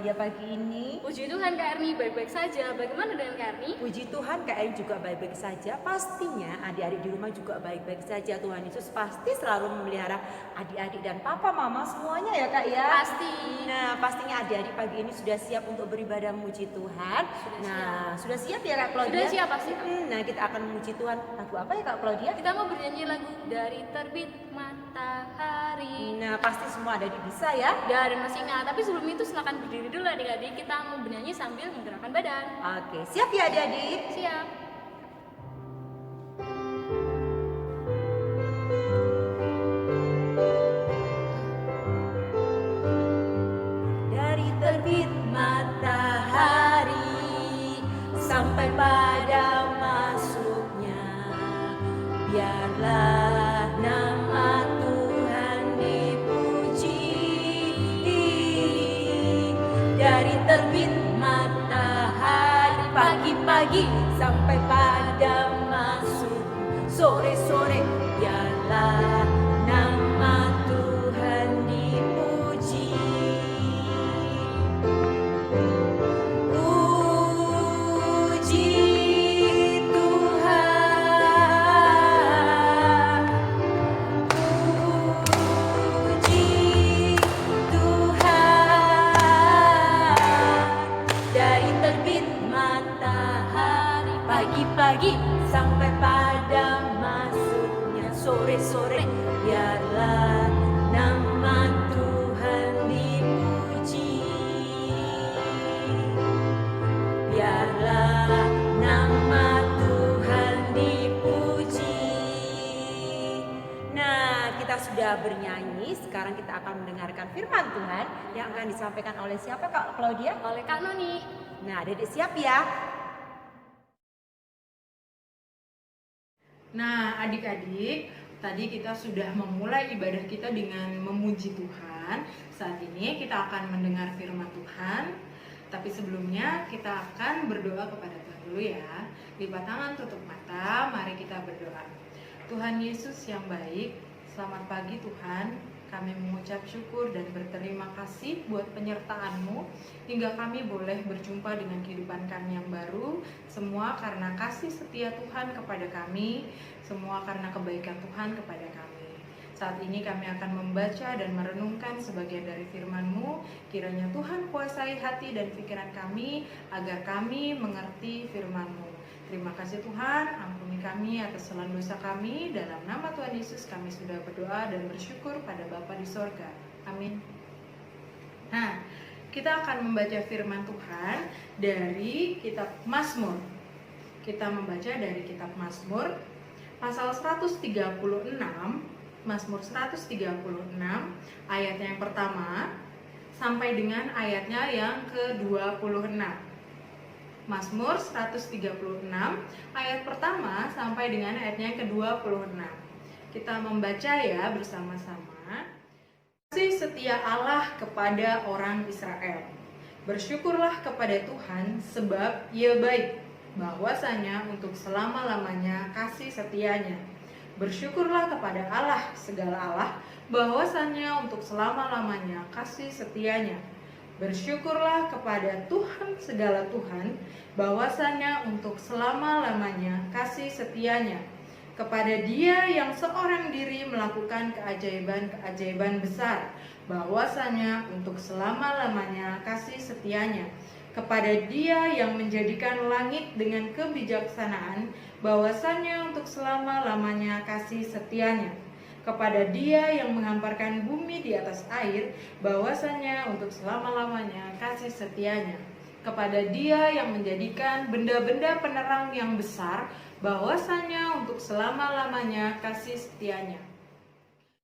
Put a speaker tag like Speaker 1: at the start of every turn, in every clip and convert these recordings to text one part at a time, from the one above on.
Speaker 1: dia pagi ini?
Speaker 2: Puji Tuhan Kak Erni, baik-baik saja. Bagaimana dengan Kak Erni?
Speaker 1: Puji Tuhan Kak Erni juga baik-baik saja. Pastinya adik-adik di rumah juga baik-baik saja. Tuhan Yesus pasti selalu memelihara adik-adik dan papa mama semuanya ya Kak ya.
Speaker 2: Pasti.
Speaker 1: Nah pastinya adik-adik pagi ini sudah siap untuk beribadah memuji Tuhan. Sudah siap ya Kak Claudia?
Speaker 2: Sudah siap pasti.
Speaker 1: Nah kita akan memuji Tuhan. Lagu apa ya Kak Claudia?
Speaker 2: Kita mau bernyanyi lagu Dari Terbit Matahari.
Speaker 1: Nah pasti semua ada di bisa ya.
Speaker 2: Dan masih ingat, tapi sebelum itu silakan berdiri dulu adik-adik. Kita mau bernyanyi sambil menggerakkan badan.
Speaker 1: Oke, siap ya adik-adik?
Speaker 2: Siap.
Speaker 1: Dari terbit matahari sampai pada masuknya, biarlah nama Tuhan dipuji. Dari terbit matahari pagi-pagi sampai pada masuk sore-sore, biarlah nama Tuhan dipuji. Puji Tuhan, puji Tuhan. Dari terbit matahari pagi-pagi sampai pada masuknya sore-sore, biarlah nama Tuhan dipuji. Biarlah nama Tuhan dipuji. Nah, kita sudah bernyanyi, sekarang kita akan mendengarkan firman Tuhan yang akan disampaikan oleh siapa Kak Claudia?
Speaker 2: Oleh Kak Noni.
Speaker 1: Nah, adik-adik siap ya?
Speaker 3: Nah, adik-adik, tadi kita sudah memulai ibadah kita dengan memuji Tuhan. Saat ini kita akan mendengar firman Tuhan. Tapi sebelumnya kita akan berdoa kepada Tuhan dulu ya. Lipat tangan, tutup mata, mari kita berdoa. Tuhan Yesus yang baik, selamat pagi Tuhan. Kami mengucap syukur dan berterima kasih buat penyertaan-Mu hingga kami boleh berjumpa dengan kehidupan kami yang baru. Semua karena kasih setia Tuhan kepada kami, semua karena kebaikan Tuhan kepada kami. Saat ini kami akan membaca dan merenungkan sebagian dari firman-Mu. Kiranya Tuhan kuasai hati dan pikiran kami agar kami mengerti firman-Mu. Terima kasih Tuhan, ampuni kami atas kesalahan dosa kami. Dalam nama Tuhan Yesus kami sudah berdoa dan bersyukur pada Bapa di sorga. Amin. Nah, kita akan membaca firman Tuhan dari kitab Mazmur. Kita membaca dari kitab Mazmur pasal 136, Mazmur 136 ayatnya yang pertama sampai dengan ayatnya yang ke-26. Mazmur 136 ayat pertama sampai dengan ayatnya yang ke-26. Kita membaca ya bersama-sama. Kasih setia Allah kepada orang Israel. Bersyukurlah kepada Tuhan sebab Ia baik, bahwasanya untuk selama-lamanya kasih setianya. Bersyukurlah kepada Allah segala Allah, bahwasanya untuk selama-lamanya kasih setianya. Bersyukurlah kepada Tuhan segala Tuhan, bahwasanya untuk selama-lamanya kasih setianya. Kepada Dia yang seorang diri melakukan keajaiban-keajaiban besar, bahwasanya untuk selama-lamanya kasih setianya. Kepada Dia yang menjadikan langit dengan kebijaksanaan, bahwasanya untuk selama-lamanya kasih setianya. Kepada Dia yang menghamparkan bumi di atas air, bahwasanya untuk selama-lamanya kasih setianya. Kepada Dia yang menjadikan benda-benda penerang yang besar, bahwasanya untuk selama-lamanya kasih setianya.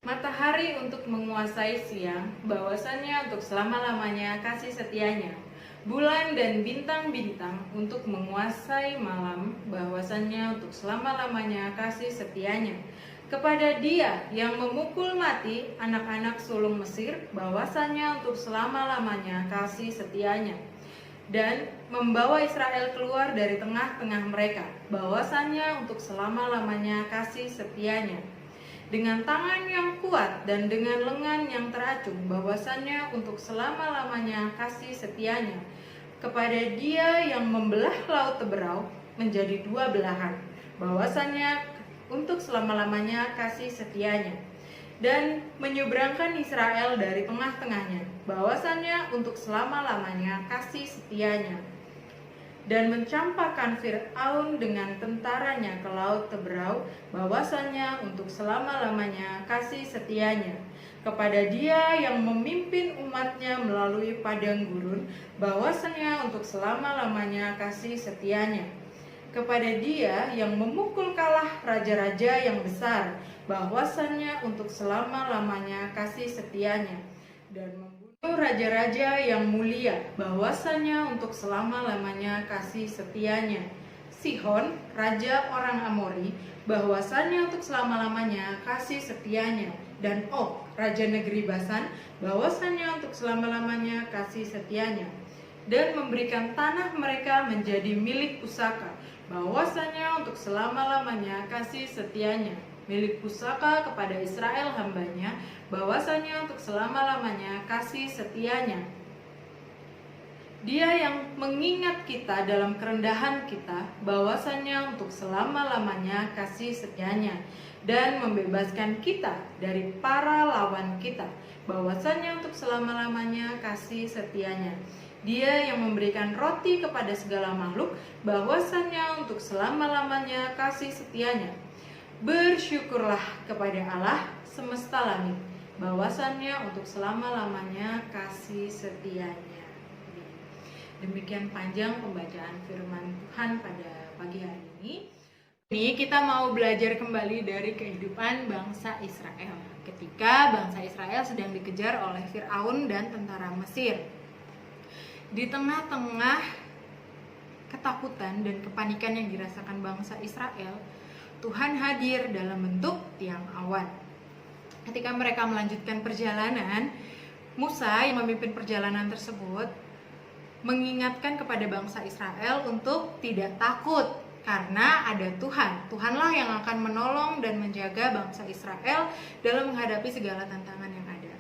Speaker 3: Matahari untuk menguasai siang, bahwasanya untuk selama-lamanya kasih setianya. Bulan dan bintang-bintang untuk menguasai malam, bahwasanya untuk selama-lamanya kasih setianya. Kepada Dia yang memukul mati anak-anak sulung Mesir, bahwasanya untuk selama-lamanya kasih setianya. Dan membawa Israel keluar dari tengah-tengah mereka, bahwasanya untuk selama-lamanya kasih setianya. dengan tangan yang kuat dan dengan lengan yang teracung, bahwasannya untuk selama-lamanya kasih setianya kepada Dia yang membelah laut Teberau menjadi dua belahan, bahwasannya untuk selama-lamanya kasih setianya, dan menyeberangkan Israel dari tengah-tengahnya, bahwasannya untuk selama-lamanya kasih setianya, dan mencampakkan Fir'aun dengan tentaranya ke laut Teberau, bahwasannya untuk selama-lamanya kasih setianya kepada Dia yang memimpin umatnya melalui padang gurun, bahwasannya untuk selama-lamanya kasih setianya kepada Dia yang memukul kalah raja-raja yang besar, bahwasannya untuk selama-lamanya kasih setianya, dan membunuh raja-raja yang mulia, bahwasannya untuk selama-lamanya kasih setianya. Sihon, raja orang Amori, bahwasannya untuk selama-lamanya kasih setianya, dan Og, raja negeri Basan, bahwasannya untuk selama-lamanya kasih setianya, dan memberikan tanah mereka menjadi milik pusaka, bahwasannya untuk selama-lamanya kasih setianya, milik pusaka kepada Israel hambanya, bahwasannya untuk selama-lamanya kasih setianya. Dia yang mengingat kita dalam kerendahan kita, bahwasannya untuk selama-lamanya kasih setianya, dan membebaskan kita dari para lawan kita, bahwasannya untuk selama-lamanya kasih setianya. Dia yang memberikan roti kepada segala makhluk, bahwasannya untuk selama-lamanya kasih setianya. Bersyukurlah kepada Allah semesta langit, bahwasannya untuk selama-lamanya kasih setianya. Demikian panjang pembacaan firman Tuhan pada pagi hari ini. Ini kita mau belajar kembali dari kehidupan bangsa Israel ketika bangsa Israel sedang dikejar oleh Fir'aun dan tentara Mesir. Di tengah-tengah ketakutan dan kepanikan yang dirasakan bangsa Israel, Tuhan hadir dalam bentuk tiang awan. Ketika mereka melanjutkan perjalanan, Musa yang memimpin perjalanan tersebut mengingatkan kepada bangsa Israel untuk tidak takut karena ada Tuhan. Tuhanlah yang akan menolong dan menjaga bangsa Israel dalam menghadapi segala tantangan yang ada.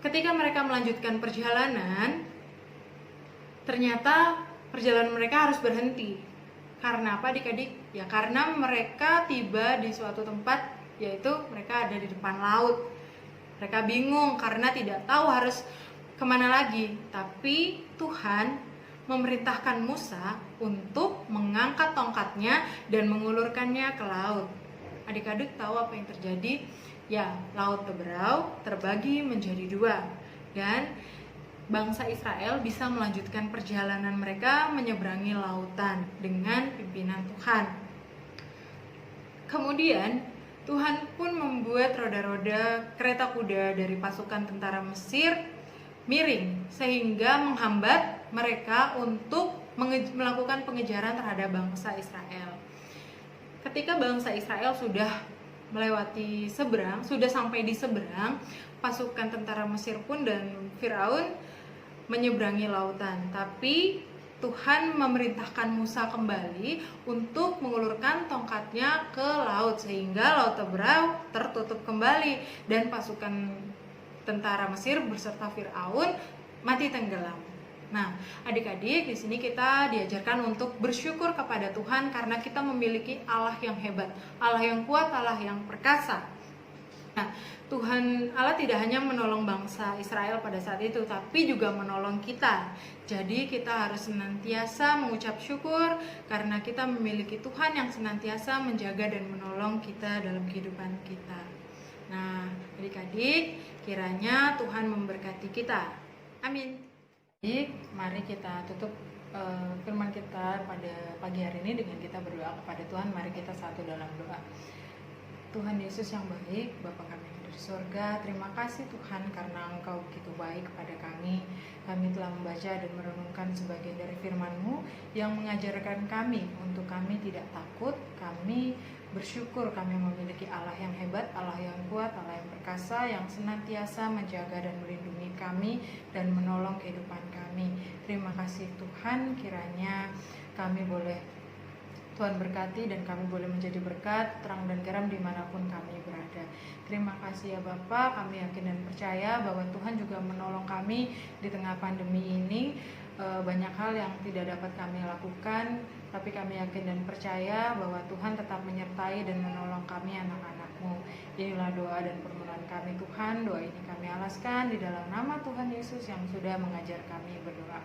Speaker 3: Ketika mereka melanjutkan perjalanan, ternyata perjalanan mereka harus berhenti. Karena apa adik-adik? Ya karena mereka tiba di suatu tempat, yaitu mereka ada di depan laut. Mereka bingung karena tidak tahu harus kemana lagi, tapi Tuhan memerintahkan Musa untuk mengangkat tongkatnya dan mengulurkannya ke laut. Adik-adik tahu apa yang terjadi? Ya, laut Teberau terbagi menjadi dua, dan bangsa Israel bisa melanjutkan perjalanan mereka menyeberangi lautan dengan pimpinan Tuhan. Kemudian Tuhan pun membuat roda-roda kereta kuda dari pasukan tentara Mesir miring sehingga menghambat mereka untuk melakukan pengejaran terhadap bangsa Israel. Ketika bangsa Israel sudah melewati seberang, sudah sampai di seberang, pasukan tentara Mesir pun dan Firaun menyeberangi lautan. Tapi Tuhan memerintahkan Musa kembali untuk mengulurkan tongkatnya ke laut sehingga laut Teberau tertutup kembali dan pasukan tentara Mesir beserta Firaun mati tenggelam. Nah, adik-adik, di sini kita diajarkan untuk bersyukur kepada Tuhan karena kita memiliki Allah yang hebat, Allah yang kuat, Allah yang perkasa. Nah, Tuhan Allah tidak hanya menolong bangsa Israel pada saat itu, tapi juga menolong kita. Jadi kita harus senantiasa mengucap syukur karena kita memiliki Tuhan yang senantiasa menjaga dan menolong kita dalam kehidupan kita. Nah, adik-adik, kiranya Tuhan memberkati kita. Amin. Baik, mari kita tutup firman kita pada pagi hari ini dengan kita berdoa kepada Tuhan. Mari kita satu dalam doa. Tuhan Yesus yang baik, Bapa kami yang dari surga, terima kasih Tuhan karena Engkau begitu baik kepada kami. Kami telah membaca dan merenungkan sebagian dari firman-Mu yang mengajarkan kami untuk kami tidak takut. Kami bersyukur kami memiliki Allah yang hebat, Allah yang kuat, Allah yang perkasa, yang senantiasa menjaga dan melindungi kami dan menolong kehidupan kami. Terima kasih Tuhan, kiranya kami boleh Tuhan berkati dan kami boleh menjadi berkat, terang dan garam dimanapun kami berada. Terima kasih ya Bapak, kami yakin dan percaya bahwa Tuhan juga menolong kami di tengah pandemi ini. Banyak hal yang tidak dapat kami lakukan, tapi kami yakin dan percaya bahwa Tuhan tetap menyertai dan menolong kami anak-anak-Mu. Inilah doa dan permohonan kami Tuhan, doa ini kami alaskan di dalam nama Tuhan Yesus yang sudah mengajar kami berdoa.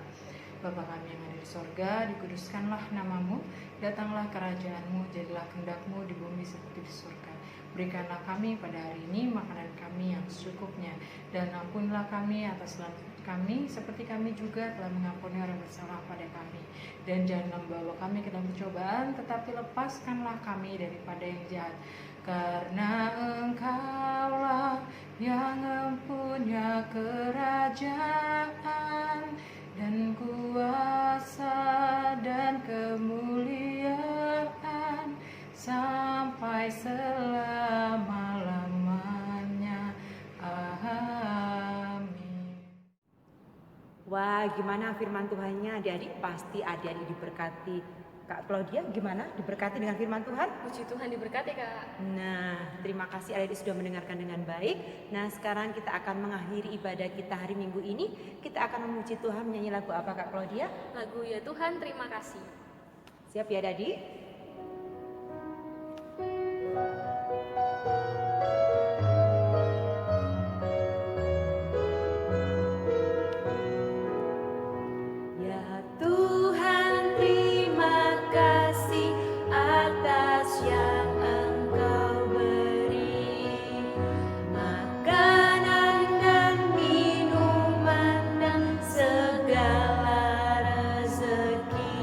Speaker 3: Bapa kami yang ada di sorga, dikuduskanlah namamu, datanglah kerajaanmu, jadilah kehendak-mu di bumi seperti di surga. Berikanlah kami pada hari ini makanan kami yang secukupnya, dan ampunilah kami atas kesalahan kami, seperti kami juga telah mengampuni orang bersalah pada kami. Dan jangan membawa kami ke dalam percobaan, tetapi lepaskanlah kami daripada yang jahat. Karena Engkaulah yang mempunyai kerajaan dan kuasa dan kemuliaan sampai selama-lamanya. Amin.
Speaker 1: Wah, gimana firman Tuhannya adik-adik? Pasti adik-adik diberkati. Kak Claudia gimana? Diberkati dengan firman Tuhan?
Speaker 2: Puji Tuhan diberkati Kak.
Speaker 1: Nah, terima kasih adik-adik sudah mendengarkan dengan baik. Nah, sekarang kita akan mengakhiri ibadah kita hari Minggu ini. Kita akan memuji Tuhan menyanyi lagu apa Kak Claudia?
Speaker 2: Lagu Ya Tuhan Terima Kasih.
Speaker 1: Siap ya adik? Ya Tuhan, terima kasih atas yang Engkau beri, makanan dan minuman dan segala rezeki.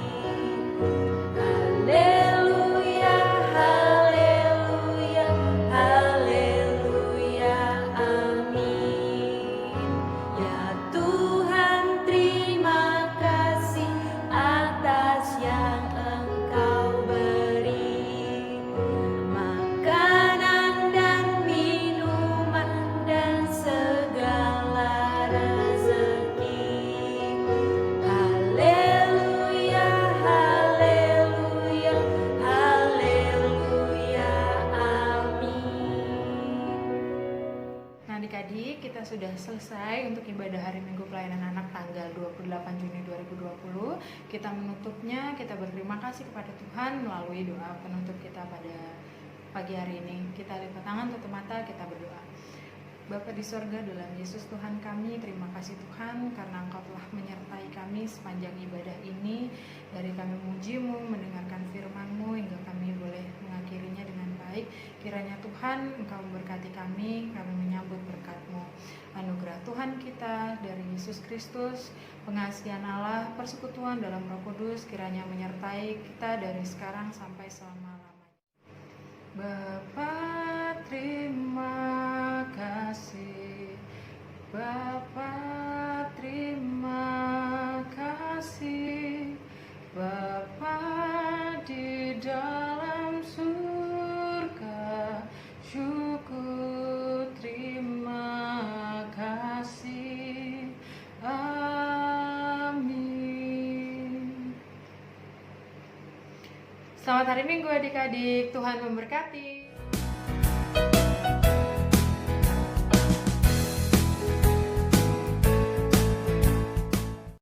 Speaker 1: Haleluya, haleluya, haleluya, amin. Ya Tuhan, terima kasih atas yang Engkau beri, makanan dan minuman dan segala rezeki. Haleluya, haleluya, haleluya, amin.
Speaker 3: Nah adik-adik, kita sudah selesai untuk ibadah hari Minggu Pelayanan Anak tanggal 28 Juni 2020. Kita menutupnya, kita berterima kasih kepada Tuhan melalui doa penutup kita pada pagi hari ini. Kita lipat tangan, tutup mata, kita berdoa. Bapa di sorga, dalam Yesus Tuhan kami, terima kasih Tuhan karena Engkau telah menyertai kami sepanjang ibadah ini. Dari kami memuji-Mu, mendengarkan firman-Mu hingga kami boleh mengakhirinya dengan baik. Kiranya Tuhan Engkau memberkati kami menyambut berkat-Mu. Anugerah Tuhan kita dari Yesus Kristus, pengasihan Allah, persekutuan dalam Roh Kudus kiranya menyertai kita dari sekarang sampai selama-lamanya. Bapa, terima kasih. Bapa, terima kasih. Bapa di dalam surga, syukur terima kasih. Amin. Selamat hari Minggu adik-adik, Tuhan memberkati.